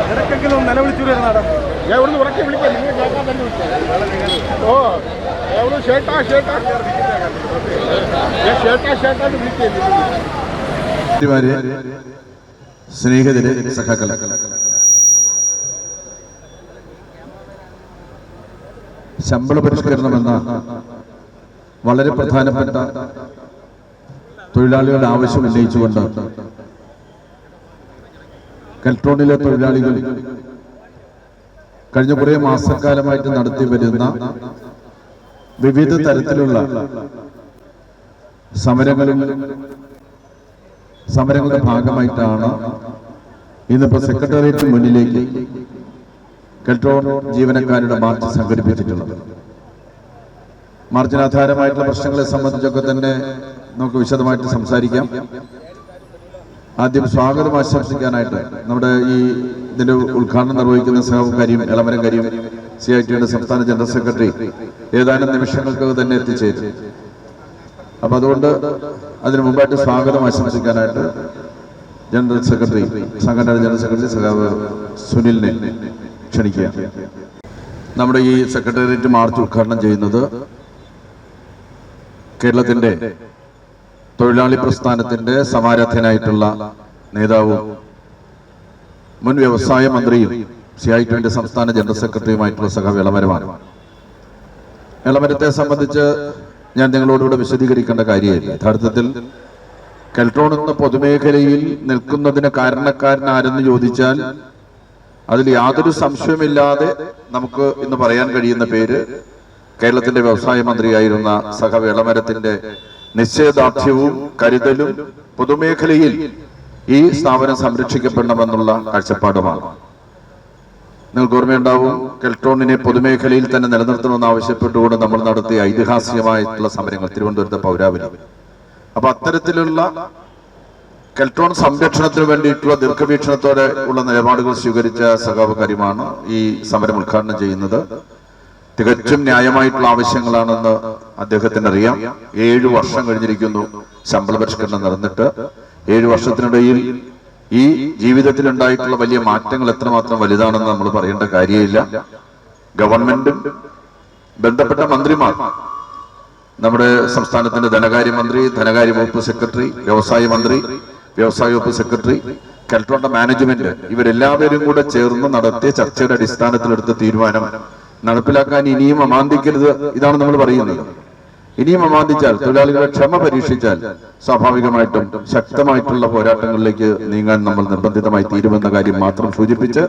നിനക്കെങ്കിലും നിലവിളിച്ചു വരുന്നാടാ. ഞാൻ ഇവിടുന്ന് ഉറക്കെ വിളിക്കാം, നിങ്ങൾ കേൾക്കാൻ തന്നെ വിളിക്കാം. ഓ എവിടെ ഷേട്ടാ ഷേട്ടാ ഷേട്ടാ ഷേട്ടാന്ന് വിളിക്കുന്നു. സ്നേഹിതരെ, സഖാക്കളെ, ശമ്പള പരിഷ്കരണമെന്ന വളരെ പ്രധാനപ്പെട്ട തൊഴിലാളികളുടെ ആവശ്യം ഉന്നയിച്ചുകൊണ്ട് കെൽട്രോണിലെ തൊഴിലാളികൾ കഴിഞ്ഞ കുറേ മാസക്കാലമായിട്ട് നടത്തി വരുന്ന വിവിധ തരത്തിലുള്ള സമരങ്ങളുടെ ഭാഗമായിട്ടാണ് ഇന്നിപ്പോൾ സെക്രട്ടേറിയറ്റ് മുന്നിലേക്ക് കെൽട്രോൺ ജീവനക്കാരുടെ മാർച്ച് സംഘടിപ്പിച്ചിട്ടുള്ളത്. മാർച്ചിന് ആധാരമായിട്ടുള്ള പ്രശ്നങ്ങളെ സംബന്ധിച്ചൊക്കെ തന്നെ നമുക്ക് വിശദമായിട്ട് സംസാരിക്കാം. ആദ്യം സ്വാഗതം ആശംസിക്കാനായിട്ട് നമ്മുടെ ഇതിന്റെ ഉദ്ഘാടനം നിർവഹിക്കുന്ന സഹാബ് കരീം, എളമരം കരീം, CITയുടെ സംസ്ഥാന ജനറൽ സെക്രട്ടറി ഏതാനും നിമിഷങ്ങൾക്ക് തന്നെ എത്തിച്ചേരും. അപ്പൊ അതുകൊണ്ട് അതിനു മുമ്പായിട്ട് സ്വാഗതം ആശംസിക്കാനായിട്ട് ജനറൽ സെക്രട്ടറി, സംഘടനയുടെ ജനറൽ സെക്രട്ടറി സഹാബ് സുനിലിനെ ക്ഷണിക്കുക. നമ്മുടെ ഈ സെക്രട്ടേറിയറ്റ് മാർച്ച് ഉദ്ഘാടനം ചെയ്യുന്നത് കേരളത്തിന്റെ തൊഴിലാളി പ്രസ്ഥാനത്തിന്റെ സമാരാധ്യനായിട്ടുള്ള നേതാവും മുൻ വ്യവസായ മന്ത്രിയും CITയുടെ സംസ്ഥാന ജനറൽ സെക്രട്ടറിയുമായിട്ടുള്ള സഖാവ് എളമരമാണ്. എളമരത്തെ സംബന്ധിച്ച് ഞാൻ നിങ്ങളോടുകൂടെ വിശദീകരിക്കേണ്ട കാര്യമില്ല. യഥാർത്ഥത്തിൽ കെൽട്രോൺ എന്ന പൊതുമേഖലയിൽ നിൽക്കുന്നതിന് കാരണക്കാരനാരെന്ന് ചോദിച്ചാൽ അതിൽ യാതൊരു സംശയമില്ലാതെ നമുക്ക് ഇന്ന് പറയാൻ കഴിയുന്ന പേര് കേരളത്തിന്റെ വ്യവസായ മന്ത്രിയായിരുന്ന സഖാവ് എളമരത്തിന്റെ നിശ്ചയദാർഢ്യവും കരുതലും പൊതുമേഖലയിൽ ഈ സ്ഥാപനം സംരക്ഷിക്കപ്പെടണമെന്നുള്ള കാഴ്ചപ്പാടുമാണ്. നിങ്ങൾക്ക് ഓർമ്മയുണ്ടാവും, കെൽട്രോണിനെ പൊതുമേഖലയിൽ തന്നെ നിലനിർത്തണമെന്ന് ആവശ്യപ്പെട്ടുകൊണ്ട് നമ്മൾ നടത്തിയ ഐതിഹാസികമായിട്ടുള്ള സമരങ്ങൾ തിരുവനന്തപുരത്തെ പൗരാവലി. അപ്പൊ അത്തരത്തിലുള്ള കെൽട്രോൺ സംരക്ഷണത്തിന് വേണ്ടിയിട്ടുള്ള ദീർഘവീക്ഷണത്തോടെ ഉള്ള നിലപാടുകൾ സ്വീകരിച്ച സഖാവ് കരീമാണ് ഈ സമരം ഉദ്ഘാടനം ചെയ്യുന്നത്. തികച്ചും ന്യായമായിട്ടുള്ള ആവശ്യങ്ങളാണെന്ന് അദ്ദേഹത്തിന് അറിയാം. 7 വർഷം കഴിഞ്ഞിരിക്കുന്നു ശമ്പള പരിഷ്കരണം നടന്നിട്ട്. 7 വർഷത്തിനിടയിൽ ഈ ജീവിതത്തിൽ ഉണ്ടായിട്ടുള്ള വലിയ മാറ്റങ്ങൾ എത്രമാത്രം വലുതാണെന്ന് നമ്മൾ പറയേണ്ട കാര്യമില്ല. ഗവൺമെന്റും ബന്ധപ്പെട്ട മന്ത്രിമാർ, നമ്മുടെ സംസ്ഥാനത്തിന്റെ ധനകാര്യമന്ത്രി, ധനകാര്യ വകുപ്പ് സെക്രട്ടറി, വ്യവസായ മന്ത്രി, വ്യവസായ വകുപ്പ് സെക്രട്ടറി, കെൽട്രോണിന്റെ മാനേജ്മെന്റ്, ഇവരെല്ലാവരും കൂടെ ചേർന്ന് നടത്തിയ ചർച്ചയുടെ അടിസ്ഥാനത്തിലെടുത്ത തീരുമാനം നടപ്പിലാക്കാൻ ഇനിയും അമാന്തിക്കരുത്. ഇതാണ് നമ്മൾ പറയുന്നത്. ഇനിയും അമാന്തിച്ചാൽ, തൊഴിലാളികളെ ക്ഷമ പരീക്ഷിച്ചാൽ സ്വാഭാവികമായിട്ടും ശക്തമായിട്ടുള്ള പോരാട്ടങ്ങളിലേക്ക് നീങ്ങാൻ നമ്മൾ നിർബന്ധിതമായി തീരുമെന്ന കാര്യം മാത്രം സൂചിപ്പിച്ച്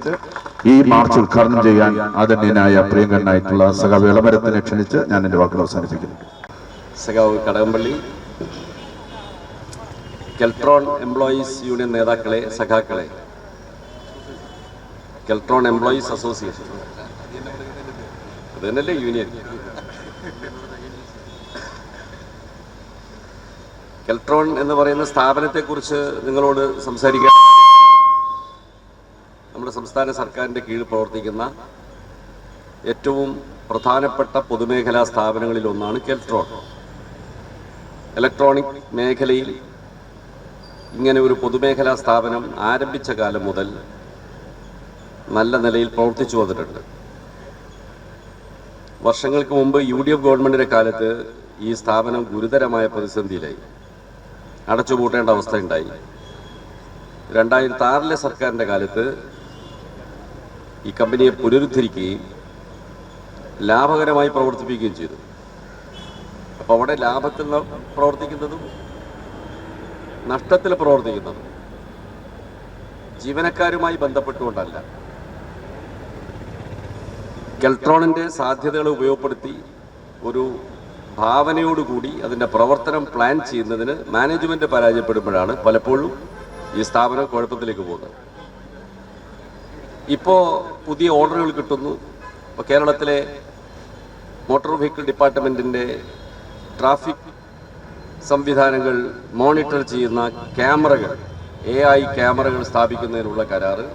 ഈ മാർച്ച് ഉദ്ഘാടനം ചെയ്യാൻ ആദരണീയനായ പ്രിയങ്കരനായിട്ടുള്ള സഖാവ് എളമരത്തിനെ ക്ഷണിച്ച് ഞാൻ എന്റെ വാക്കുകൾ അവസാനിപ്പിക്കുന്നു. സഖാവ് കടകംപള്ളി, കെൽട്രോൺ എംപ്ലോയീസ് യൂണിയൻ നേതാക്കളെ, സഖാക്കളെ, കെൽട്രോൺ എംപ്ലോയീസ് അസോസിയേഷൻ അത് തന്നെയല്ലേ യൂണിയൻ. കെൽട്രോൺ എന്ന് പറയുന്ന സ്ഥാപനത്തെക്കുറിച്ച് നിങ്ങളോട് സംസാരിക്കാൻ, നമ്മുടെ സംസ്ഥാന സർക്കാരിൻ്റെ കീഴിൽ പ്രവർത്തിക്കുന്ന ഏറ്റവും പ്രധാനപ്പെട്ട പൊതുമേഖലാ സ്ഥാപനങ്ങളിൽ ഒന്നാണ് കെൽട്രോൺ. ഇലക്ട്രോണിക് മേഖലയിൽ ഇങ്ങനെ ഒരു പൊതുമേഖലാ സ്ഥാപനം ആരംഭിച്ച കാലം മുതൽ നല്ല നിലയിൽ പ്രവർത്തിച്ചു വന്നിട്ടുണ്ട്. വർഷങ്ങൾക്ക് മുമ്പ് UDF ഗവൺമെൻറ്റിൻ്റെ കാലത്ത് ഈ സ്ഥാപനം ഗുരുതരമായ പ്രതിസന്ധിയിലായി, അടച്ചുപൂട്ടേണ്ട അവസ്ഥയുണ്ടായി. 2006 സർക്കാരിൻ്റെ കാലത്ത് ഈ കമ്പനിയെ പുനരുദ്ധരിക്കുകയും ലാഭകരമായി പ്രവർത്തിപ്പിക്കുകയും ചെയ്തു. അപ്പോൾ അവിടെ ലാഭത്തിൽ പ്രവർത്തിക്കുന്നതും നഷ്ടത്തിൽ പ്രവർത്തിക്കുന്നതും ജീവനക്കാരുമായി ബന്ധപ്പെട്ടുകൊണ്ടല്ല, കെൽട്രോണിൻ്റെ സാധ്യതകളെ ഉപയോഗപ്പെടുത്തി ഒരു ഭാവനയോടുകൂടി അതിൻ്റെ പ്രവർത്തനം പ്ലാൻ ചെയ്യുന്നതിന് മാനേജ്മെൻറ്റ് പരാജയപ്പെടുമ്പോഴാണ് പലപ്പോഴും ഈ സ്ഥാപനം കുഴപ്പത്തിലേക്ക് പോകുന്നത്. ഇപ്പോൾ പുതിയ ഓർഡറുകൾ കിട്ടുന്നു. ഇപ്പോൾ കേരളത്തിലെ മോട്ടോർ വെഹിക്കിൾ ഡിപ്പാർട്ട്മെൻറ്റിൻ്റെ ട്രാഫിക് സംവിധാനങ്ങൾ മോണിറ്റർ ചെയ്യുന്ന ക്യാമറകൾ, AI ക്യാമറകൾ സ്ഥാപിക്കുന്നതിനുള്ള കരാറ്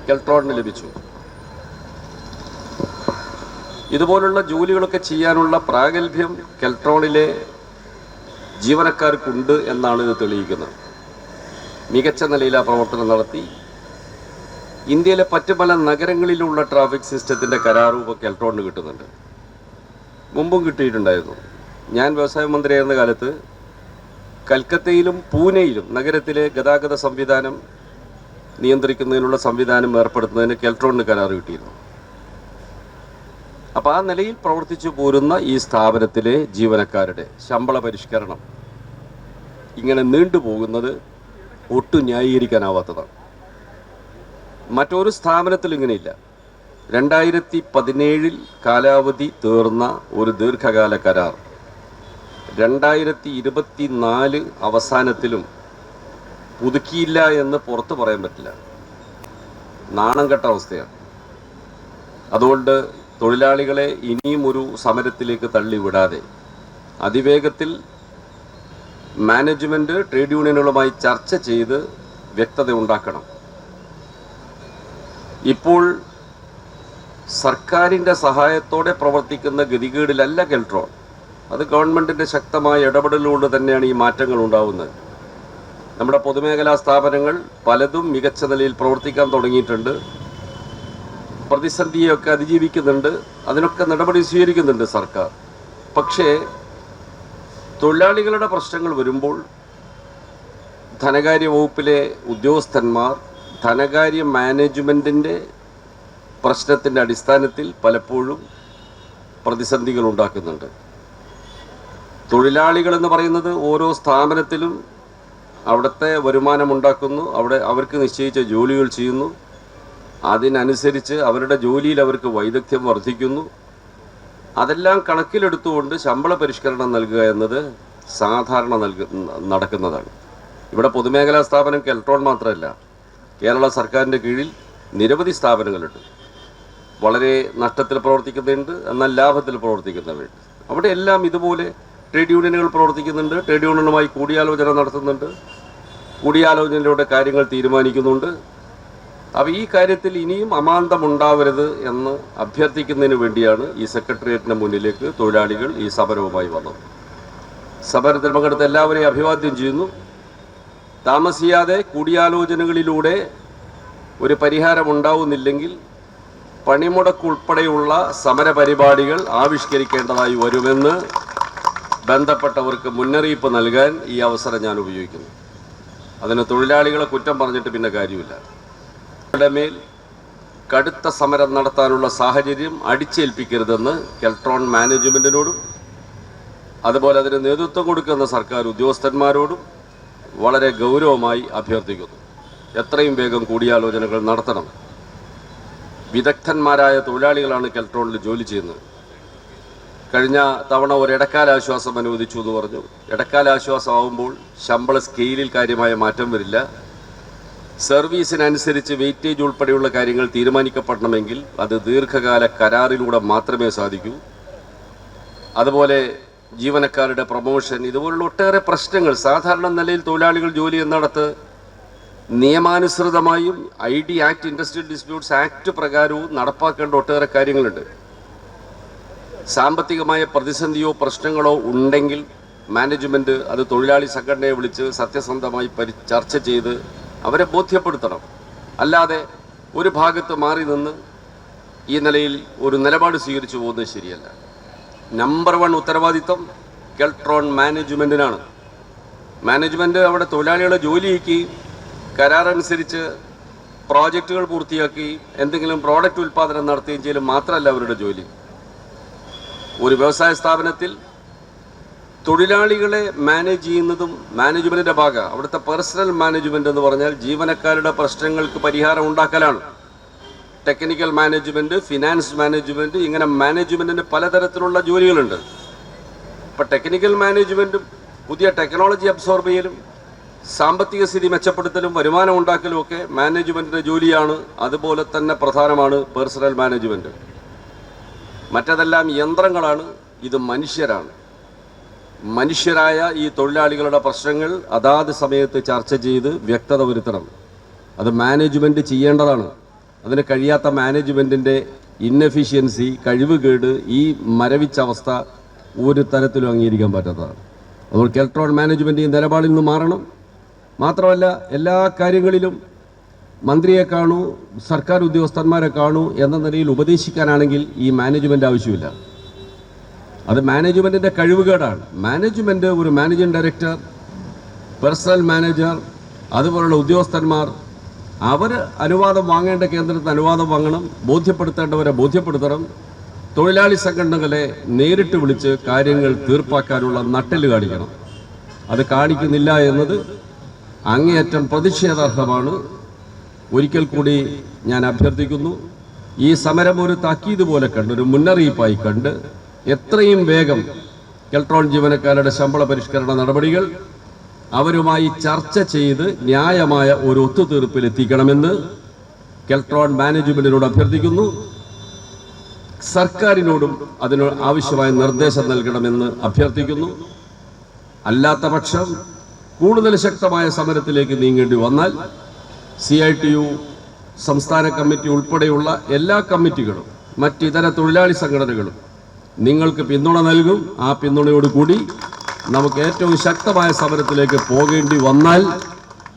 കെൽട്രോണിന് ലഭിച്ചു. ഇതുപോലുള്ള ജോലികളൊക്കെ ചെയ്യാനുള്ള പ്രാഗൽഭ്യം കെൽട്രോണിലെ ജീവനക്കാർക്കുണ്ട് എന്നാണ് ഇത് തെളിയിക്കുന്നത്. മികച്ച നിലയിൽ ആ പ്രവർത്തനം നടത്തി ഇന്ത്യയിലെ മറ്റു പല നഗരങ്ങളിലുള്ള ട്രാഫിക് സിസ്റ്റത്തിൻ്റെ കരാറും ഇപ്പോൾ കെൽട്രോണിന് കിട്ടുന്നുണ്ട്. മുമ്പും കിട്ടിയിട്ടുണ്ടായിരുന്നു. ഞാൻ വ്യവസായ മന്ത്രിയായിരുന്ന കാലത്ത് കൽക്കത്തയിലും പൂനെയിലും നഗരത്തിലെ ഗതാഗത സംവിധാനം നിയന്ത്രിക്കുന്നതിനുള്ള സംവിധാനം ഏർപ്പെടുത്തുന്നതിന് കെൽട്രോണിന് കരാർ കിട്ടിയിരുന്നു. അപ്പോൾ ആ നിലയിൽ പ്രവർത്തിച്ചു പോരുന്ന ഈ സ്ഥാപനത്തിലെ ജീവനക്കാരുടെ ശമ്പള പരിഷ്കരണം ഇങ്ങനെ നീണ്ടുപോകുന്നത് ഒട്ടും ന്യായീകരിക്കാനാവാത്തതാണ്. മറ്റൊരു സ്ഥാപനത്തിലും ഇങ്ങനെയില്ല. 2017 കാലാവധി തീർന്ന ഒരു ദീർഘകാല കരാർ 2024 അവസാനത്തിലും പുതുക്കിയില്ല എന്ന് പുറത്ത് പറയാൻ പറ്റില്ല. നാണം കെട്ട അവസ്ഥയാണ്. അതുകൊണ്ട് തൊഴിലാളികളെ ഇനിയും ഒരു സമരത്തിലേക്ക് തള്ളിവിടാതെ അതിവേഗത്തിൽ മാനേജ്മെൻറ്റ് ട്രേഡ് യൂണിയനുകളുമായി ചർച്ച ചെയ്ത് വ്യക്തത ഉണ്ടാക്കണം. ഇപ്പോൾ സർക്കാരിൻ്റെ സഹായത്തോടെ പ്രവർത്തിക്കുന്ന ഗതികേടിലല്ല കെൽട്രോൺ. അത് ഗവൺമെൻറ്റിൻ്റെ ശക്തമായ ഇടപെടലുകൊണ്ട് തന്നെയാണ് ഈ മാറ്റങ്ങൾ ഉണ്ടാവുന്നത്. നമ്മുടെ പൊതുമേഖലാ സ്ഥാപനങ്ങൾ പലതും മികച്ച നിലയിൽ പ്രവർത്തിക്കാൻ തുടങ്ങിയിട്ടുണ്ട്. പ്രതിസന്ധിയൊക്കെ അതിജീവിക്കുന്നുണ്ട്. അതിനൊക്കെ നടപടി സ്വീകരിക്കുന്നുണ്ട് സർക്കാർ. പക്ഷേ തൊഴിലാളികളുടെ പ്രശ്നങ്ങൾ വരുമ്പോൾ ധനകാര്യ വകുപ്പിലെ ഉദ്യോഗസ്ഥന്മാർ ധനകാര്യ മാനേജ്മെൻറ്റിൻ്റെ പ്രശ്നത്തിൻ്റെ അടിസ്ഥാനത്തിൽ പലപ്പോഴും പ്രതിസന്ധികൾ ഉണ്ടാക്കുന്നുണ്ട്. തൊഴിലാളികളെന്ന് പറയുന്നത് ഓരോ സ്ഥാപനത്തിലും അവിടുത്തെ വരുമാനമുണ്ടാക്കുന്നു, അവിടെ അവർക്ക് നിശ്ചയിച്ച ജോലികൾ ചെയ്യുന്നു, അതിനനുസരിച്ച് അവരുടെ ജോലിയിൽ അവർക്ക് വൈദഗ്ധ്യം വർദ്ധിക്കുന്നു. അതെല്ലാം കണക്കിലെടുത്തുകൊണ്ട് ശമ്പള പരിഷ്കരണം നൽകുക എന്നത് സാധാരണ നടക്കുന്നതാണ്. ഇവിടെ പൊതുമേഖലാ സ്ഥാപനം കെൽട്രോൺ മാത്രമല്ല, കേരള സർക്കാരിൻ്റെ കീഴിൽ നിരവധി സ്ഥാപനങ്ങളുണ്ട്. വളരെ നഷ്ടത്തിൽ പ്രവർത്തിക്കുന്നുണ്ട്, എന്നാൽ ലാഭത്തിൽ പ്രവർത്തിക്കുന്നവരുണ്ട്. അവിടെ എല്ലാം ഇതുപോലെ ട്രേഡ് യൂണിയനുകൾ പ്രവർത്തിക്കുന്നുണ്ട്. ട്രേഡ് യൂണിയനുമായി കൂടിയാലോചന നടത്തുന്നുണ്ട്. കൂടിയാലോചനയിലൂടെ കാര്യങ്ങൾ തീരുമാനിക്കുന്നുണ്ട്. അപ്പോൾ ഈ കാര്യത്തിൽ ഇനിയും അമാന്തമുണ്ടാവരുത് എന്ന് അഭ്യർത്ഥിക്കുന്നതിന് വേണ്ടിയാണ് ഈ സെക്രട്ടേറിയറ്റിന് മുന്നിലേക്ക് തൊഴിലാളികൾ ഈ സമരവുമായി വന്നത്. സമരത്തിൽ പങ്കെടുത്ത എല്ലാവരെയും അഭിവാദ്യം ചെയ്യുന്നു. താമസിയാതെ കൂടിയാലോചനകളിലൂടെ ഒരു പരിഹാരം ഉണ്ടാവുന്നില്ലെങ്കിൽ പണിമുടക്കുൾപ്പെടെയുള്ള സമരപരിപാടികൾ ആവിഷ്കരിക്കേണ്ടതായി വരുമെന്ന് ബന്ധപ്പെട്ടവർക്ക് മുന്നറിയിപ്പ് നൽകാൻ ഈ അവസരം ഞാൻ ഉപയോഗിക്കുന്നു. അതിന് തൊഴിലാളികളെ കുറ്റം പറഞ്ഞിട്ട് പിന്നെ കാര്യമില്ല. അവരുടെ മേൽ കടുത്ത സമരം നടത്താനുള്ള സാഹചര്യം അടിച്ചേൽപ്പിക്കരുതെന്ന് കെൽട്രോൺ മാനേജ്മെൻറ്റിനോടും അതുപോലെ അതിന് നേതൃത്വം കൊടുക്കുന്ന സർക്കാർ ഉദ്യോഗസ്ഥന്മാരോടും വളരെ ഗൗരവമായി അഭ്യർത്ഥിക്കുന്നു. എത്രയും വേഗം കൂടിയാലോചനകൾ നടത്തണം. വിദഗ്ധന്മാരായ തൊഴിലാളികളാണ് കെൽട്രോണിൽ ജോലി ചെയ്യുന്നത്. കഴിഞ്ഞ തവണ ഒരു ഇടക്കാല ആശ്വാസം അനുവദിച്ചു എന്ന് പറഞ്ഞു. ഇടക്കാല ആശ്വാസമാകുമ്പോൾ ശമ്പള സ്കെയിലിൽ കാര്യമായ മാറ്റം വരില്ല. സർവീസിനനുസരിച്ച് വെയിറ്റേജ് ഉൾപ്പെടെയുള്ള കാര്യങ്ങൾ തീരുമാനിക്കപ്പെടണമെങ്കിൽ അത് ദീർഘകാല കരാറിലൂടെ മാത്രമേ സാധിക്കൂ. അതുപോലെ ജീവനക്കാരുടെ പ്രൊമോഷൻ, ഇതുപോലുള്ള ഒട്ടേറെ പ്രശ്നങ്ങൾ സാധാരണ നിലയിൽ തൊഴിലാളികൾ ജോലി ചെയ്യുന്നിടത്ത് നിയമാനുസൃതമായും ID act, industrial disputes act പ്രകാരവും നടപ്പാക്കേണ്ട ഒട്ടേറെ കാര്യങ്ങളുണ്ട്. സാമ്പത്തികമായ പ്രതിസന്ധിയോ പ്രശ്നങ്ങളോ ഉണ്ടെങ്കിൽ മാനേജ്മെൻറ്റ് അത് തൊഴിലാളി സംഘടനയെ വിളിച്ച് സത്യസന്ധമായി ചർച്ച ചെയ്ത് അവരെ ബോധ്യപ്പെടുത്തണം. അല്ലാതെ ഒരു ഭാഗത്ത് മാറി നിന്ന് ഈ നിലയിൽ ഒരു നിലപാട് സ്വീകരിച്ചു പോകുന്നത് ശരിയല്ല. നമ്പർ 1 ഉത്തരവാദിത്വം കെൽട്രോൺ മാനേജ്മെൻറ്റിനാണ്. മാനേജ്മെൻറ്റ് അവിടെ തൊഴിലാളികളെ ജോലിയാക്കുകയും കരാറനുസരിച്ച് പ്രോജക്റ്റുകൾ പൂർത്തിയാക്കി എന്തെങ്കിലും പ്രോഡക്റ്റ് ഉൽപ്പാദനം നടത്തുകയും ചെയ്യലും മാത്രമല്ല അവരുടെ ജോലി. ഒരു വ്യവസായ സ്ഥാപനത്തിൽ തൊഴിലാളികളെ മാനേജ് ചെയ്യുന്നതും മാനേജ്മെൻറ്റിൻ്റെ ഭാഗമാണ്. അവിടുത്തെ പേഴ്സണൽ മാനേജ്മെൻറ്റ് എന്ന് പറഞ്ഞാൽ ജീവനക്കാരുടെ പ്രശ്നങ്ങൾക്ക് പരിഹാരം ഉണ്ടാക്കലാണ്. ടെക്നിക്കൽ മാനേജ്മെൻറ്റ്, ഫിനാൻസ് മാനേജ്മെൻറ്റ്, ഇങ്ങനെ മാനേജ്മെൻറ്റിന് പലതരത്തിലുള്ള ജോലികളുണ്ട്. ഇപ്പോൾ ടെക്നിക്കൽ മാനേജ്മെൻറ്റും പുതിയ ടെക്നോളജി അബ്സോർബ് ചെയ്യലും സാമ്പത്തിക സ്ഥിതി മെച്ചപ്പെടുത്തലും വരുമാനം ഉണ്ടാക്കലും ഒക്കെ മാനേജ്മെൻറ്റിൻ്റെ ജോലിയാണ്. അതുപോലെ തന്നെ പ്രധാനമാണ് പേഴ്സണൽ മാനേജ്മെൻറ്റ്. മറ്റതെല്ലാം യന്ത്രങ്ങളാണ്, ഇത് മനുഷ്യരാണ്. മനുഷ്യരായ ഈ തൊഴിലാളികളുടെ പ്രശ്നങ്ങൾ അതാത് സമയത്ത് ചർച്ച ചെയ്ത് വ്യക്തത വരുത്തണം. അത് മാനേജ്മെൻറ്റ് ചെയ്യേണ്ടതാണ്. അതിന് കഴിയാത്ത മാനേജ്മെൻറ്റിൻ്റെ ഇന്നെഫിഷ്യൻസി, കഴിവുകേട്, ഈ മരവിച്ച അവസ്ഥ ഒരു തരത്തിലും അംഗീകരിക്കാൻ പറ്റാത്തതാണ്. അതുകൊണ്ട് കെൽട്രോൺ മാനേജ്മെൻറ്റ് ഈ നിലപാടിൽ നിന്ന് മാറണം. മാത്രമല്ല, എല്ലാ കാര്യങ്ങളിലും മന്ത്രിയെ കാണൂ, സർക്കാർ ഉദ്യോഗസ്ഥന്മാരെ കാണൂ എന്ന നിലയിൽ ഉപദേശിക്കാനാണെങ്കിൽ ഈ മാനേജ്മെൻറ്റ് ആവശ്യമില്ല. അത് മാനേജ്മെൻറ്റിൻ്റെ കഴിവുകേടാണ്. മാനേജ്മെൻറ്റ്, ഒരു മാനേജിംഗ് ഡയറക്ടർ, പേഴ്സണൽ മാനേജർ, അതുപോലുള്ള ഉദ്യോഗസ്ഥന്മാർ, അവർ അനുവാദം വാങ്ങേണ്ട കേന്ദ്രത്തിന് അനുവാദം വാങ്ങണം, ബോധ്യപ്പെടുത്തേണ്ടവരെ ബോധ്യപ്പെടുത്തണം. തൊഴിലാളി സംഘടനകളെ നേരിട്ട് വിളിച്ച് കാര്യങ്ങൾ തീർപ്പാക്കാനുള്ള നട്ടെല്ല് കാണിക്കണം. അത് കാണിക്കുന്നില്ല എന്നത് അങ്ങേയറ്റം പ്രതിഷേധാർഹമാണ്. ഒരിക്കൽ കൂടി ഞാൻ അഭ്യർത്ഥിക്കുന്നു, ഈ സമരം ഒരു താക്കീത് പോലെ കണ്ട്, ഒരു മുന്നറിയിപ്പായി കണ്ട് എത്രയും വേഗം കെൽട്രോൺ ജീവനക്കാരുടെ ശമ്പള പരിഷ്കരണ നടപടികൾ അവരുമായി ചർച്ച ചെയ്ത് ന്യായമായ ഒരു ഒത്തുതീർപ്പിലെത്തിക്കണമെന്ന് കെൽട്രോൺ മാനേജ്മെൻറ്റിനോട് അഭ്യർത്ഥിക്കുന്നു. സർക്കാരിനോടും അതിന് ആവശ്യമായ നിർദ്ദേശം നൽകണമെന്ന് അഭ്യർത്ഥിക്കുന്നു. അല്ലാത്ത പക്ഷം കൂടുതൽ ശക്തമായ സമരത്തിലേക്ക് നീങ്ങേണ്ടി വന്നാൽ CITU സംസ്ഥാന കമ്മിറ്റി ഉൾപ്പെടെയുള്ള എല്ലാ കമ്മിറ്റികളും മറ്റിതര തൊഴിലാളി സംഘടനകളും നിങ്ങൾക്ക് പിന്തുണ നൽകും. ആ പിന്തുണയോടുകൂടി നമുക്ക് ഏറ്റവും ശക്തമായ സമരത്തിലേക്ക് പോകേണ്ടി വന്നാൽ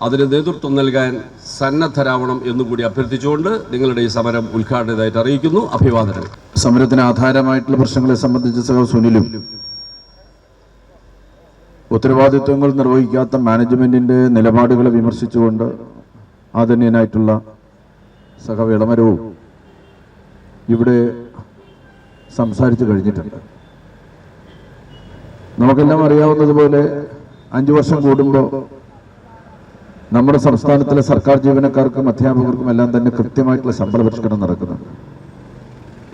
അതിന് നേതൃത്വം നൽകാൻ സന്നദ്ധരാവണം എന്നുകൂടി അഭ്യർത്ഥിച്ചുകൊണ്ട് നിങ്ങളുടെ ഈ സമരം ഉദ്ഘാടനമായിട്ട് അറിയിക്കുന്നു. അഭിവാദനങ്ങൾ. സമരത്തിന് ആധാരമായിട്ടുള്ള പ്രശ്നങ്ങളെ സംബന്ധിച്ച് സഹോദരൻ സുനിലും ഉത്തരവാദിത്വങ്ങൾ നിർവഹിക്കാത്ത മാനേജ്മെന്റിന്റെ നിലപാടുകളെ വിമർശിച്ചുകൊണ്ട് ആദരണീയനായിട്ടുള്ള സഖാവ് ഇളമരവും ഇവിടെ സംസാരിച്ചു കഴിഞ്ഞിട്ടുണ്ട്. നമുക്കെല്ലാം അറിയാവുന്നതുപോലെ 5 വർഷം കൂടുമ്പോൾ നമ്മുടെ സംസ്ഥാനത്തിലെ സർക്കാർ ജീവനക്കാർക്കും അധ്യാപകർക്കും എല്ലാം തന്നെ കൃത്യമായിട്ടുള്ള ശമ്പള പരിഷ്കരണം നടക്കുന്നുണ്ട്.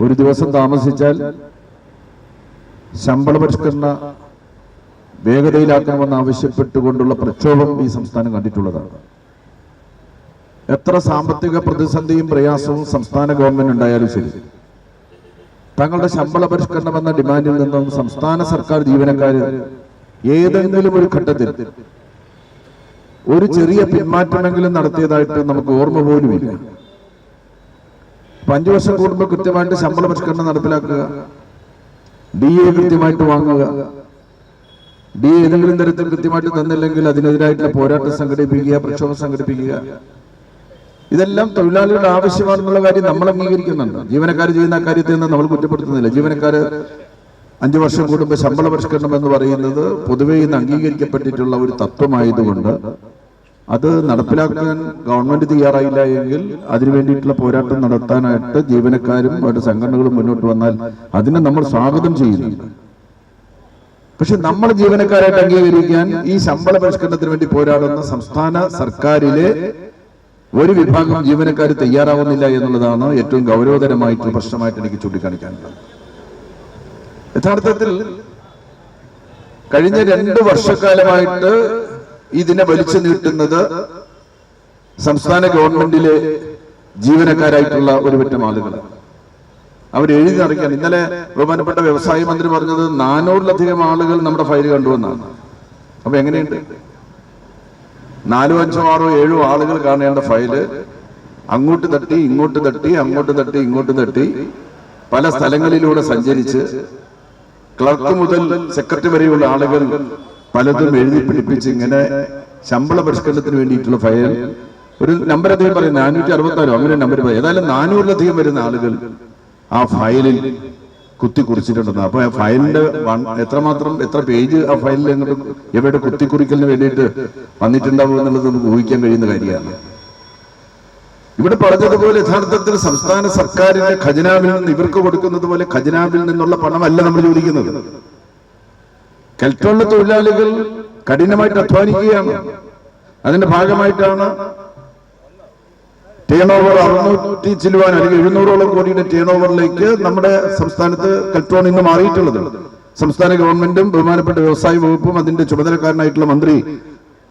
ഒരു ദിവസം താമസിച്ചാൽ ശമ്പള പരിഷ്കരണ വേഗതയിലാക്കണമെന്ന് ആവശ്യപ്പെട്ടുകൊണ്ടുള്ള പ്രക്ഷോഭം ഈ സംസ്ഥാനം കണ്ടിട്ടുള്ളതാണ്. എത്ര സാമ്പത്തിക പ്രതിസന്ധിയും പ്രയാസവും സംസ്ഥാന ഗവൺമെന്റ് ഉണ്ടായാലും ശരി, തങ്ങളുടെ ശമ്പള പരിഷ്കരണം എന്ന ഡിമാൻഡിൽ നിന്നും സംസ്ഥാന സർക്കാർ ജീവനക്കാർ ഏതെങ്കിലും ഒരു ഘട്ടത്തിൽ ഒരു ചെറിയ പിന്മാറ്റമെങ്കിലും നടത്തിയതായിട്ട് നമുക്ക് ഓർമ്മ പോലുമില്ല. 5 വർഷം കൂടുമ്പോൾ കൃത്യമായിട്ട് ശമ്പള പരിഷ്കരണം നടപ്പിലാക്കുക, DA കൃത്യമായിട്ട് വാങ്ങുക, DA ഏതെങ്കിലും തരത്തിൽ കൃത്യമായിട്ട് തന്നില്ലെങ്കിൽ അതിനെതിരായിട്ടുള്ള പോരാട്ടം സംഘടിപ്പിക്കുക, പ്രക്ഷോഭം സംഘടിപ്പിക്കുക, ഇതെല്ലാം തൊഴിലാളികളുടെ ആവശ്യമാണെന്നുള്ള കാര്യം നമ്മൾ അംഗീകരിക്കുന്നുണ്ട്. ജീവനക്കാർ ചെയ്യുന്ന കാര്യത്തിൽ നിന്ന് നമ്മൾ കുറ്റപ്പെടുത്തുന്നില്ല. ജീവനക്കാർ 5 വർഷം കൂടുമ്പോൾ ശമ്പള പരിഷ്കരണം എന്ന് പറയുന്നത് പൊതുവെ ഇന്ന് അംഗീകരിക്കപ്പെട്ടിട്ടുള്ള ഒരു തത്വമായതുകൊണ്ട് അത് നടപ്പിലാക്കാൻ ഗവൺമെന്റ് തയ്യാറായില്ല എങ്കിൽ അതിനു വേണ്ടിയിട്ടുള്ള പോരാട്ടം നടത്താനായിട്ട് ജീവനക്കാരും അവരുടെ സംഘടനകളും മുന്നോട്ട് വന്നാൽ അതിനെ നമ്മൾ സ്വാഗതം ചെയ്യുന്നുണ്ട്. പക്ഷെ നമ്മൾ ജീവനക്കാരായിട്ട് അംഗീകരിക്കാൻ ഈ ശമ്പള പരിഷ്കരണത്തിന് വേണ്ടി പോരാടുന്ന സംസ്ഥാന സർക്കാരിലെ ഒരു വിഭാഗം ജീവനക്കാർ തയ്യാറാവുന്നില്ല എന്നുള്ളതാണ് ഏറ്റവും ഗൗരവതരമായിട്ടുള്ള പ്രശ്നമായിട്ട് എനിക്ക് ചൂണ്ടിക്കാണിക്കാനുള്ളത്. യഥാർത്ഥത്തിൽ കഴിഞ്ഞ 2 വർഷക്കാലമായിട്ട് ഇതിനെ വലിച്ചു നീട്ടുന്നത് സംസ്ഥാന ഗവൺമെന്റിലെ ജീവനക്കാരായിട്ടുള്ള ഒരു പറ്റം ആളുകളാണ്. അവരെഴുതി നിറയ്ക്കാൻ ഇന്നലെ ബഹുമാനപ്പെട്ട വ്യവസായ മന്ത്രി പറഞ്ഞത് 400-ലധികം ആളുകൾ നമ്മുടെ ഫയൽ കണ്ടുവെന്നാണ്. അപ്പൊ എങ്ങനെയുണ്ട്? 4, 5, 6, 7 ആളുകൾ കാണേണ്ട ഫയല് അങ്ങോട്ട് തട്ടി ഇങ്ങോട്ട് തട്ടി അങ്ങോട്ട് തട്ടി ഇങ്ങോട്ട് തട്ടി പല സ്ഥലങ്ങളിലൂടെ സഞ്ചരിച്ച് ക്ലർക്ക് മുതൽ സെക്രട്ടറി വരെയുള്ള ആളുകൾ പലതും എഴുതി പിടിപ്പിച്ച് ഇങ്ങനെ ശമ്പള പരിഷ്കരണത്തിന് വേണ്ടിയിട്ടുള്ള ഫയൽ ഒരു നമ്പർ അദ്ദേഹം പറയും 464 അങ്ങനെ നമ്പർ പറയും. ഏതായാലും 400-ലധികം വരുന്ന ആളുകൾ ആ ഫയലിൽ കുത്തി കുറിച്ചിട്ടുണ്ടെന്ന്. അപ്പൊ ആ ഫയലിന്റെ എത്ര പേജ് ആ ഫയലിൽ എവിടെ കുത്തിക്കുറിക്കലിന് വേണ്ടിയിട്ട് വന്നിട്ടുണ്ടാവും എന്നുള്ളത് നമുക്ക് ഊഹിക്കാൻ കഴിയുന്ന കാര്യമാണ്. ഇവിടെ പറഞ്ഞതുപോലെ യഥാർത്ഥത്തിൽ സംസ്ഥാന സർക്കാരിന്റെ ഖജനാവിൽ നിന്ന് ഇവർക്ക് കൊടുക്കുന്നത് പോലെ ഖജനാവിൽ നിന്നുള്ള പണമല്ല നമ്മൾ ചോദിക്കുന്നത്. കെൽട്രോണിലെ തൊഴിലാളികൾ കഠിനമായിട്ട് അധ്വാനിക്കുകയാണ്. അതിന്റെ ഭാഗമായിട്ടാണ് ടേൺ ഓവർ 600 ചില്ലുവാൻ അല്ലെങ്കിൽ 700ഓളം കോടിയുടെ ടേൺ ഓവറിലേക്ക് നമ്മുടെ സംസ്ഥാനത്ത് കെൽട്രോൺ ഇന്ന് മാറിയിട്ടുള്ളത്. സംസ്ഥാന ഗവൺമെന്റും ബഹുമാനപ്പെട്ട വ്യവസായ വകുപ്പും അതിന്റെ ചുമതലക്കാരനായിട്ടുള്ള മന്ത്രി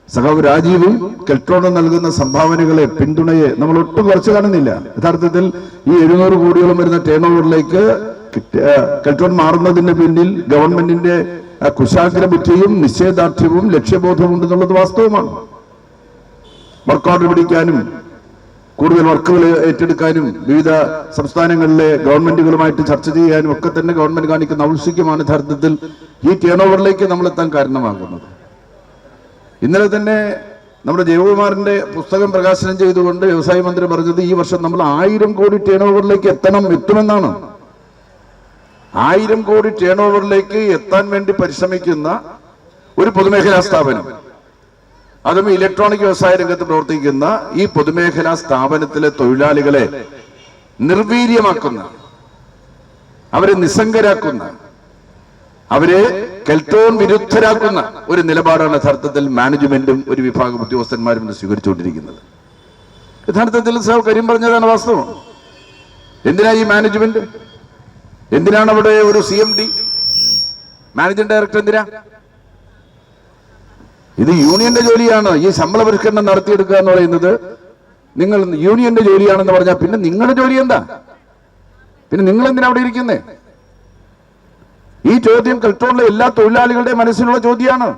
സഖാവ് രാജീവും കെൽട്രോണ് നൽകുന്ന സംഭാവനകളെ, പിന്തുണയെ നമ്മൾ ഒട്ടും കുറച്ച് കാണുന്നില്ല. യഥാർത്ഥത്തിൽ ഈ 700 കോടിയോളം വരുന്ന ടേൺ ഓവറിലേക്ക് കെൽട്രോൺ മാറുന്നതിന് പിന്നിൽ ഗവൺമെന്റിന്റെ കുശാഗ്ര ബുദ്ധിയും നിശ്ചയദാർഢ്യവും ലക്ഷ്യബോധവും ഉണ്ടെന്നുള്ളത് വാസ്തവമാണ്. വർക്ക് ഓർഡർ പിടിക്കാനും കൂടുതൽ വർക്കുകൾ ഏറ്റെടുക്കാനും വിവിധ സംസ്ഥാനങ്ങളിലെ ഗവൺമെന്റുകളുമായിട്ട് ചർച്ച ചെയ്യാനും ഒക്കെ തന്നെ ഗവൺമെന്റ് കാണിക്കുന്ന ഔത്സുക്യമാണ് യഥാർത്ഥത്തിൽ ഈ ടേൺ ഓവറിലേക്ക് നമ്മൾ എത്താൻ കാരണമാകുന്നത്. ഇന്നലെ തന്നെ നമ്മുടെ ജയകുമാറിന്റെ പുസ്തകം പ്രകാശനം ചെയ്തുകൊണ്ട് വ്യവസായ മന്ത്രി പറഞ്ഞത് ഈ വർഷം നമ്മൾ 1000 കോടി ടേൺ ഓവറിലേക്ക് എത്തുമെന്നാണ്. 1000 കോടി ടേൺ ഓവറിലേക്ക് എത്താൻ വേണ്ടി പരിശ്രമിക്കുന്ന ഒരു പൊതുമേഖലാ സ്ഥാപനം, അതും ഇലക്ട്രോണിക് വ്യവസായ രംഗത്ത് പ്രവർത്തിക്കുന്ന ഈ പൊതുമേഖലാ സ്ഥാപനത്തിലെ തൊഴിലാളികളെ നിർവീര്യമാക്കുന്ന, അവരെ നിസ്സംഗരാക്കുന്ന, അവരെ കെൽട്രോൺ വിരുദ്ധരാക്കുന്ന ഒരു നിലപാടാണ് യഥാർത്ഥത്തിൽ മാനേജ്മെന്റും ഒരു വിഭാഗം ഉദ്യോഗസ്ഥന്മാരും സ്വീകരിച്ചുകൊണ്ടിരിക്കുന്നത്. യഥാർത്ഥത്തിൽ കരീം പറഞ്ഞതാണ് വാസ്തവം. എന്തിനാ ഈ മാനേജ്മെന്റ്? എന്തിനാണ് അവിടെ ഒരു CMD, മാനേജിംഗ് ഡയറക്ടർ? എന്തിനാ? ഇത് യൂണിയന്റെ ജോലിയാണ്. ഈ ശമ്പള പരിഷ്കരണം നടത്തിയെടുക്കുക എന്ന് പറയുന്നത് നിങ്ങൾ യൂണിയന്റെ ജോലിയാണെന്ന് പറഞ്ഞാൽ പിന്നെ നിങ്ങളുടെ ജോലി എന്താ? പിന്നെ നിങ്ങൾ എന്തിനാ അവിടെ ഇരിക്കുന്നേ? ഈ ചോദ്യം കെൽട്രോണിലെ എല്ലാ തൊഴിലാളികളുടെ മനസ്സിലുള്ള ചോദ്യമാണ്.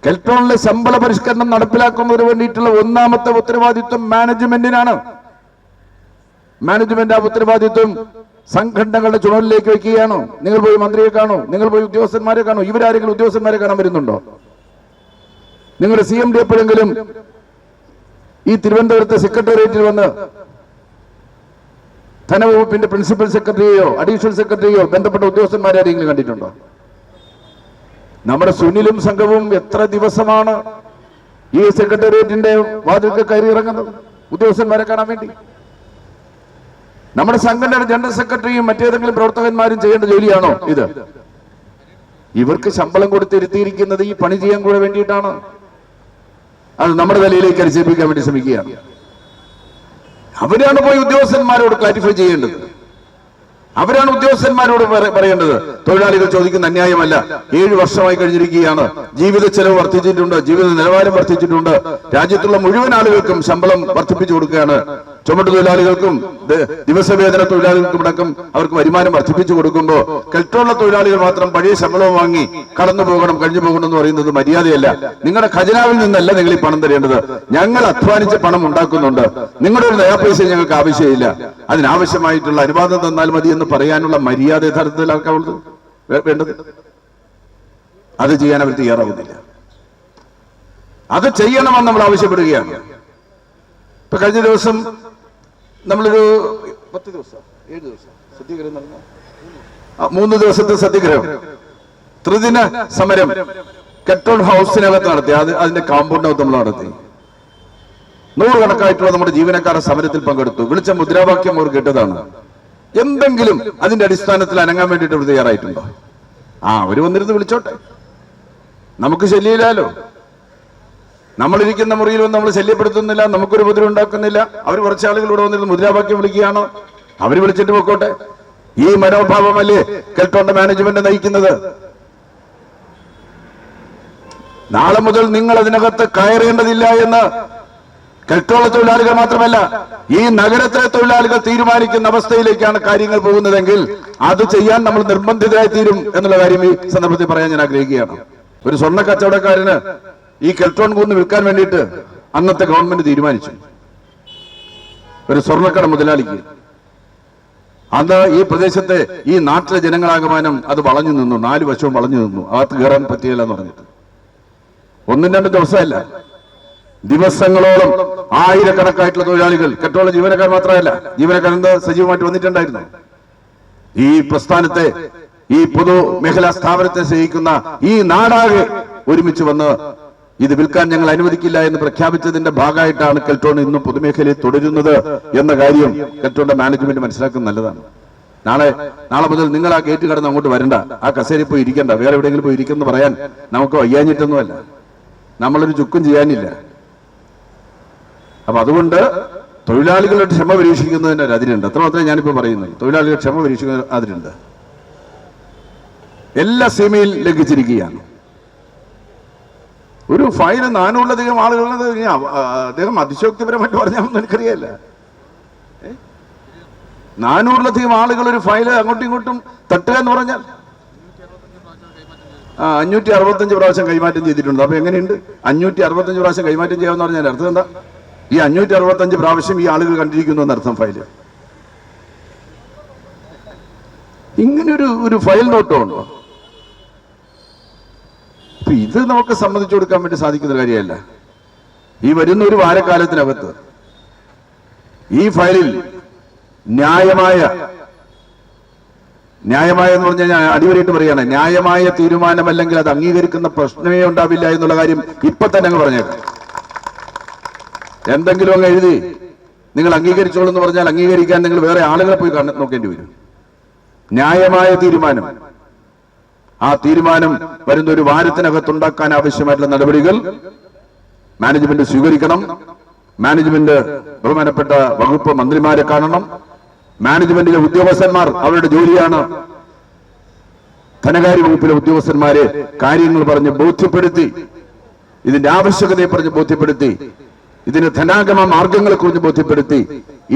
കെൽട്രോണിലെ ശമ്പള പരിഷ്കരണം നടപ്പിലാക്കുന്നതിന് വേണ്ടിയിട്ടുള്ള ഒന്നാമത്തെ ഉത്തരവാദിത്വം മാനേജ്മെന്റിനാണ്. മാനേജ്മെന്റ് ആ ഉത്തരവാദിത്വം സംഘടനകളുടെ ചുമലിലേക്ക് വെക്കുകയാണോ? നിങ്ങൾ പോയി മന്ത്രിയെ കാണോ? നിങ്ങൾ പോയി ഉദ്യോഗസ്ഥന്മാരെ കാണോ? ഇവരാരെങ്കിലും ഉദ്യോഗസ്ഥന്മാരെ കാണാൻ വരുന്നുണ്ടോ? നിങ്ങളുടെ CMD എപ്പോഴെങ്കിലും ഈ തിരുവനന്തപുരത്തെ സെക്രട്ടേറിയറ്റിൽ വന്ന് ധനവകുപ്പിന്റെ പ്രിൻസിപ്പൽ സെക്രട്ടറിയോ അഡീഷണൽ സെക്രട്ടറിയോ ബന്ധപ്പെട്ട ഉദ്യോഗസ്ഥന്മാരെ ആരെങ്കിലും കണ്ടിട്ടുണ്ടോ? നമ്മുടെ സുനിലും സംഘവും എത്ര ദിവസമാണ് ഈ സെക്രട്ടേറിയറ്റിന്റെ വാതിൽക്ക് കയറി ഇറങ്ങുന്നത് ഉദ്യോഗസ്ഥന്മാരെ കാണാൻ വേണ്ടി? നമ്മുടെ സംഘടനയുടെ ജനറൽ സെക്രട്ടറിയും മറ്റേതെങ്കിലും പ്രവർത്തകന്മാരും ചെയ്യേണ്ട ജോലിയാണോ ഇത്? ഇവർക്ക് ശമ്പളം കൊടുത്തിരുത്തിയിരിക്കുന്നത് ഈ പണി ചെയ്യാൻ കൂടെ വേണ്ടിയിട്ടാണ്. അത് നമ്മുടെ തലയിലേക്ക് അടിച്ചേൽപ്പിക്കാൻ വേണ്ടി ശ്രമിക്കുകയാണ്. അവരാണ് പോയി ഉദ്യോഗസ്ഥന്മാരോട് ക്ലാരിഫൈ ചെയ്യേണ്ടത്. അവരാണ് ഉദ്യോഗസ്ഥന്മാരോട് പറയേണ്ടത്. തൊഴിലാളികൾ ചോദിക്കുന്ന അന്യായമല്ല. 7 വർഷമായി കഴിഞ്ഞിരിക്കുകയാണ്. ജീവിത ചെലവ് വർദ്ധിച്ചിട്ടുണ്ട്, ജീവിത നിലവാരം വർദ്ധിച്ചിട്ടുണ്ട്. രാജ്യത്തുള്ള മുഴുവൻ ആളുകൾക്കും ശമ്പളം വർദ്ധിപ്പിച്ചു കൊടുക്കുകയാണ്. ചുമട്ട് തൊഴിലാളികൾക്കും ദിവസവേതന തൊഴിലാളികൾക്കും അടക്കം അവർക്ക് വരുമാനം വർദ്ധിപ്പിച്ചു കൊടുക്കുമ്പോൾ കെൽട്രോണിലെ തൊഴിലാളികൾ മാത്രം പഴയ ശമ്പളം വാങ്ങി കടന്നു പോകണം, കഴിഞ്ഞു പോകണം എന്ന് പറയുന്നത് മര്യാദയല്ല. നിങ്ങളുടെ ഖജനാവിൽ നിന്നല്ല നിങ്ങൾ ഈ പണം തരേണ്ടത്. ഞങ്ങൾ അധ്വാനിച്ച് പണം ഉണ്ടാക്കുന്നുണ്ട്. നിങ്ങളുടെ ഒരു നയാ പൈസ ഞങ്ങൾക്ക് ആവശ്യമില്ല. അതിനാവശ്യമായിട്ടുള്ള അനുവാദം തന്നാൽ മതി എന്ന് പറയാനുള്ള മര്യാദ യഥാർത്ഥത്തിൽ ആർക്കാവുള്ളത് വേണ്ടത്? അത് ചെയ്യാൻ അവർ തയ്യാറാവുന്നില്ല. അത് ചെയ്യണമെന്ന് നമ്മൾ ആവശ്യപ്പെടുകയാണ്. ഇപ്പൊ കഴിഞ്ഞ ദിവസം നമ്മളൊരു 10 ദിവസം 7 ദിവസം സത്യഗ്രഹം നടന്ന 3 ദിവസത്തെ സത്യഗ്രഹം ത്രിദിന സമരം കെൽട്രോൺ ഹൗസിനകത്ത് നടത്തി. അതിന്റെ കോമ്പൗണ്ടിനകത്ത് നമ്മൾ നടത്തി. 100 കണക്കായിട്ടുള്ള നമ്മുടെ ജീവനക്കാരുടെ സമരത്തിൽ പങ്കെടുത്തു. വിളിച്ച മുദ്രാവാക്യം അവർ കേട്ടതാണ്. എന്തെങ്കിലും അതിന്റെ അടിസ്ഥാനത്തിൽ അനങ്ങാൻ വേണ്ടിയിട്ട് അവർ തയ്യാറായിട്ടുണ്ടോ? അവര് വന്നിരുന്ന് വിളിച്ചോട്ടെ, നമുക്ക് ശല്യമില്ലല്ലോ. നമ്മളിരിക്കുന്ന മുറിയിൽ വന്ന് നമ്മൾ ശല്യപ്പെടുത്തുന്നില്ല, നമുക്കൊരു ഉപദ്രവം ഉണ്ടാക്കുന്നില്ല. അവർ കുറച്ച് ആളുകളോട് വന്നിരുന്ന് മുദ്രാവാക്യം വിളിക്കുകയാണോ? അവർ വിളിച്ചിട്ട് പോയിക്കോട്ടെ. ഈ മനോഭാവമല്ലേ കെൽട്രോണിന്റെ മാനേജ്മെന്റ് നയിക്കുന്നത്? നാളെ മുതൽ നിങ്ങൾ അതിനകത്ത് കയറേണ്ടതില്ല എന്ന് കെൽട്രോണിലെ തൊഴിലാളികൾ മാത്രമല്ല ഈ നഗരത്തിലെ തൊഴിലാളികൾ തീരുമാനിക്കുന്ന അവസ്ഥയിലേക്കാണ് കാര്യങ്ങൾ പോകുന്നതെങ്കിൽ അത് ചെയ്യാൻ നമ്മൾ നിർബന്ധിതരായി തീരും എന്നുള്ള കാര്യം ഈ സന്ദർഭത്തിൽ പറയാൻ ഞാൻ ആഗ്രഹിക്കുകയാണ്. ഒരു സ്വർണ്ണ കച്ചവടക്കാരന് ഈ കെൽട്രോൺ കൂന്ന് വിൽക്കാൻ വേണ്ടിയിട്ട് അന്നത്തെ ഗവൺമെന്റ് തീരുമാനിച്ചു. ഒരു സ്വർണ്ണക്കട മുതലാളിക്ക് അന്ന് ഈ പ്രദേശത്തെ ഈ നാട്ടിലെ ജനങ്ങളാകമാനം അത് വളഞ്ഞു നിന്നു. 4 വശവും വളഞ്ഞു നിന്നു. അകത്ത് കയറാൻ പറ്റിയില്ല എന്ന് പറഞ്ഞിട്ട് 1-2 ദിവസമല്ല, ദിവസങ്ങളോളം ആയിരക്കണക്കായിട്ടുള്ള തൊഴിലാളികൾ, കെൽട്രോൺ ജീവനക്കാർ മാത്രമല്ല, ജീവനക്കാർ സജീവമായിട്ട് വന്നിട്ടുണ്ടായിരുന്നു. ഈ പ്രസ്ഥാനത്തെ, ഈ പൊതുമേഖലാ സ്ഥാപനത്തെ സ്നേഹിക്കുന്ന ഈ നാടാകെ ഒരുമിച്ച് വന്ന് ഇത് വിൽക്കാൻ ഞങ്ങൾ അനുവദിക്കില്ല എന്ന് പ്രഖ്യാപിച്ചതിന്റെ ഭാഗമായിട്ടാണ് കെൽട്രോൺ ഇന്നും പൊതുമേഖലയിൽ തുടരുന്നത് എന്ന കാര്യം കെൽട്രോണിന്റെ മാനേജ്മെന്റ് മനസ്സിലാക്കുന്നത് നല്ലതാണ്. നാളെ മുതൽ നിങ്ങൾ ആ ഗേറ്റ് കടന്ന് അങ്ങോട്ട് വരണ്ട, ആ കസേരയിൽ പോയി ഇരിക്കണ്ട, വേറെ എവിടെയെങ്കിലും പോയി ഇരിക്കുന്നു പറയാൻ നമുക്ക് വയ്യാഞ്ഞിട്ടൊന്നുമല്ല, നമ്മളൊരു ചുക്കും ചെയ്യാനില്ല. അപ്പൊ അതുകൊണ്ട് തൊഴിലാളികളുടെ ക്ഷമ പരീക്ഷിക്കുന്നതിന് ഒരു അതിരുണ്ട്. അത്രമാത്രമേ ഞാനിപ്പോ പറയുന്നത്. തൊഴിലാളികളുടെ ക്ഷമ പരീക്ഷിക്കുന്ന അതിരുണ്ട്. എല്ലാ സീമയിൽ ലംഘിച്ചിരിക്കുകയാണ്. ഒരു ഫൈന് 400-ലധികം ആളുകളുള്ളത് അദ്ദേഹം അതിശോക്തിപരമായിട്ട് പറഞ്ഞാൽ എനിക്കറിയില്ല. 400-ലധികം ആളുകൾ ഒരു ഫയല് അങ്ങോട്ടും ഇങ്ങോട്ടും തട്ടുക എന്ന് പറഞ്ഞാൽ 565 പ്രാവശ്യം കൈമാറ്റം ചെയ്തിട്ടുണ്ട്. അപ്പൊ എങ്ങനെയുണ്ട് 565 പ്രാവശ്യം കൈമാറ്റം ചെയ്യാമെന്ന് പറഞ്ഞാൽ അർത്ഥം എന്താ? ഈ 565 പ്രാവശ്യം ഈ ആളുകൾ കണ്ടിരിക്കുന്നു എന്നർത്ഥം ഫയല്. ഇങ്ങനൊരു ഫയൽ നോട്ടം ഉണ്ടോ? ഇത് നമുക്ക് സമ്മതിച്ചു കൊടുക്കാൻ വേണ്ടി സാധിക്കുന്ന കാര്യമല്ല. ഈ വരുന്ന ഒരു വാരക്കാലത്തിനകത്ത് ഈ ഫയലിൽ ന്യായമായ എന്ന് പറഞ്ഞു കഴിഞ്ഞാൽ അടിവരായിട്ട് പറയാണ്, ന്യായമായ തീരുമാനമല്ലെങ്കിൽ അത് അംഗീകരിക്കുന്ന പ്രശ്നമേ ഉണ്ടാവില്ല എന്നുള്ള കാര്യം ഇപ്പൊ തന്നെ അങ്ങ് പറഞ്ഞേക്കാം. എന്തെങ്കിലും അങ്ങ് എഴുതി നിങ്ങൾ അംഗീകരിച്ചോളൂ എന്ന് പറഞ്ഞാൽ അംഗീകരിക്കാൻ നിങ്ങൾ വേറെ ആളുകളെ പോയി നോക്കേണ്ടി വരും. ന്യായമായ തീരുമാനം, ആ തീരുമാനം വരുന്ന ഒരു വാരത്തിനകത്തുണ്ടാക്കാൻ ആവശ്യമായിട്ടുള്ള നടപടികൾ മാനേജ്മെന്റ് സ്വീകരിക്കണം. മാനേജ്മെന്റ് ബഹുമാനപ്പെട്ട വകുപ്പ് മന്ത്രിമാരെ കാണണം. മാനേജ്മെന്റിലെ ഉദ്യോഗസ്ഥന്മാർ അവരുടെ ജോലിയാണ് ധനകാര്യ വകുപ്പിലെ ഉദ്യോഗസ്ഥന്മാരെ കാര്യങ്ങൾ പറഞ്ഞ് ബോധ്യപ്പെടുത്തി, ഇതിന്റെ ആവശ്യകതയെ പറഞ്ഞ് ബോധ്യപ്പെടുത്തി, ഇതിന് ധനാഗമ മാർഗങ്ങളെ കുറിച്ച് ബോധ്യപ്പെടുത്തി,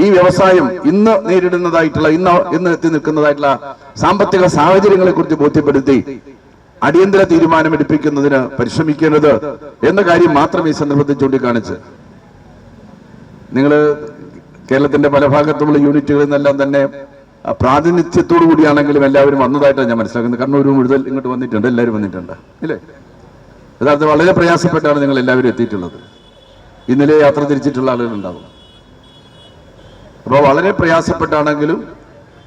ഈ വ്യവസായം ഇന്ന് നേരിടുന്നതായിട്ടുള്ള ഇന്ന് എത്തി നിൽക്കുന്നതായിട്ടുള്ള സാമ്പത്തിക സാഹചര്യങ്ങളെ കുറിച്ച് ബോധ്യപ്പെടുത്തി അടിയന്തര തീരുമാനമെടുപ്പിക്കുന്നതിന് പരിശ്രമിക്കേണ്ടത് എന്ന കാര്യം മാത്രം ഈ സന്ദർഭത്തിൽ ചൂണ്ടിക്കാണിച്ച്, നിങ്ങൾ കേരളത്തിന്റെ പല ഭാഗത്തുള്ള യൂണിറ്റുകളിൽ നിന്നെല്ലാം തന്നെ പ്രാതിനിധ്യത്തോടു കൂടിയാണെങ്കിലും എല്ലാവരും വന്നതായിട്ടാണ് ഞാൻ മനസ്സിലാക്കുന്നത്. കണ്ണൂർ മുഴുവൻ ഇങ്ങോട്ട് വന്നിട്ടുണ്ട്, എല്ലാവരും വന്നിട്ടുണ്ട് ഇല്ലേ? യഥാർത്ഥം വളരെ പ്രയാസപ്പെട്ടാണ് നിങ്ങൾ എല്ലാവരും എത്തിയിട്ടുള്ളത്. ഇന്നലെ യാത്ര തിരിച്ചിട്ടുള്ള ആളുകളുണ്ടാവും. അപ്പോൾ വളരെ പ്രയാസപ്പെട്ടാണെങ്കിലും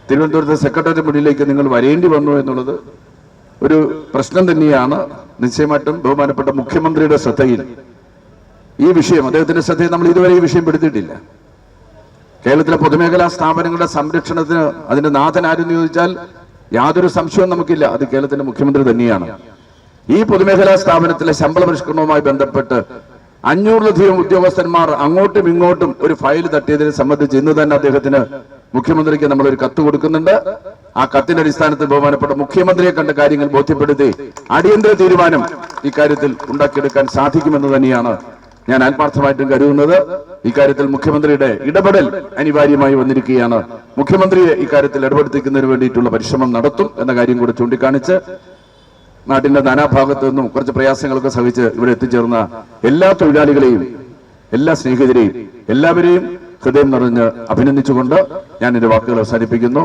തിരുവനന്തപുരത്തെ സെക്രട്ടറി മുന്നിലേക്ക് നിങ്ങൾ വരേണ്ടി വന്നു എന്നുള്ളത് ഒരു പ്രശ്നം തന്നെയാണ്. നിശ്ചയമായിട്ടും ബഹുമാനപ്പെട്ട മുഖ്യമന്ത്രിയുടെ ശ്രദ്ധയിൽ ഈ വിഷയം, അദ്ദേഹത്തിന്റെ ശ്രദ്ധയിൽ നമ്മൾ ഇതുവരെ ഈ വിഷയം പെടുത്തിയിട്ടില്ല. കേരളത്തിലെ പൊതുമേഖലാ സ്ഥാപനങ്ങളുടെ സംരക്ഷണത്തിന് അതിന്റെ നാഥൻ ആരെന്ന് ചോദിച്ചാൽ യാതൊരു സംശയവും നമുക്കില്ല, അത് കേരളത്തിന്റെ മുഖ്യമന്ത്രി തന്നെയാണ്. ഈ പൊതുമേഖലാ സ്ഥാപനത്തിലെ ശമ്പള പരിഷ്കരണവുമായി ബന്ധപ്പെട്ട് 500-ലധികം ഉദ്യോഗസ്ഥന്മാർ അങ്ങോട്ടും ഇങ്ങോട്ടും ഒരു ഫയൽ തട്ടിയതിനെ സംബന്ധിച്ച് ഇന്ന് തന്നെ അദ്ദേഹത്തിന്, മുഖ്യമന്ത്രിക്ക് നമ്മൾ ഒരു കത്ത് കൊടുക്കുന്നുണ്ട്. ആ കത്തിന്റെ അടിസ്ഥാനത്തിൽ ബഹുമാനപ്പെട്ട മുഖ്യമന്ത്രിയെ കണ്ട കാര്യങ്ങൾ ബോധ്യപ്പെടുത്തി അടിയന്തര തീരുമാനം ഇക്കാര്യത്തിൽ ഉണ്ടാക്കിയെടുക്കാൻ സാധിക്കുമെന്ന് തന്നെയാണ് ഞാൻ ആത്മാർത്ഥമായിട്ടും കരുതുന്നത്. ഇക്കാര്യത്തിൽ മുഖ്യമന്ത്രിയുടെ ഇടപെടൽ അനിവാര്യമായി വന്നിരിക്കുകയാണ്. മുഖ്യമന്ത്രിയെ ഇക്കാര്യത്തിൽ ഇടപെടുത്തിക്കുന്നതിന് വേണ്ടിയിട്ടുള്ള പരിശ്രമം നടത്തും എന്ന കാര്യം കൂടി ചൂണ്ടിക്കാണിച്ച്, നാട്ടിന്റെ നാനാഭാഗത്തു നിന്നും കുറച്ച് പ്രയാസങ്ങളൊക്കെ സഹിച്ച് ഇവിടെ എത്തിച്ചേർന്ന എല്ലാ തൊഴിലാളികളെയും, എല്ലാ സ്നേഹിതരെയും, എല്ലാവരെയും ഹൃദയം നിറഞ്ഞ് അഭിനന്ദിച്ചുകൊണ്ട് ഞാൻ എന്റെ വാക്കുകൾ അവസാനിപ്പിക്കുന്നു.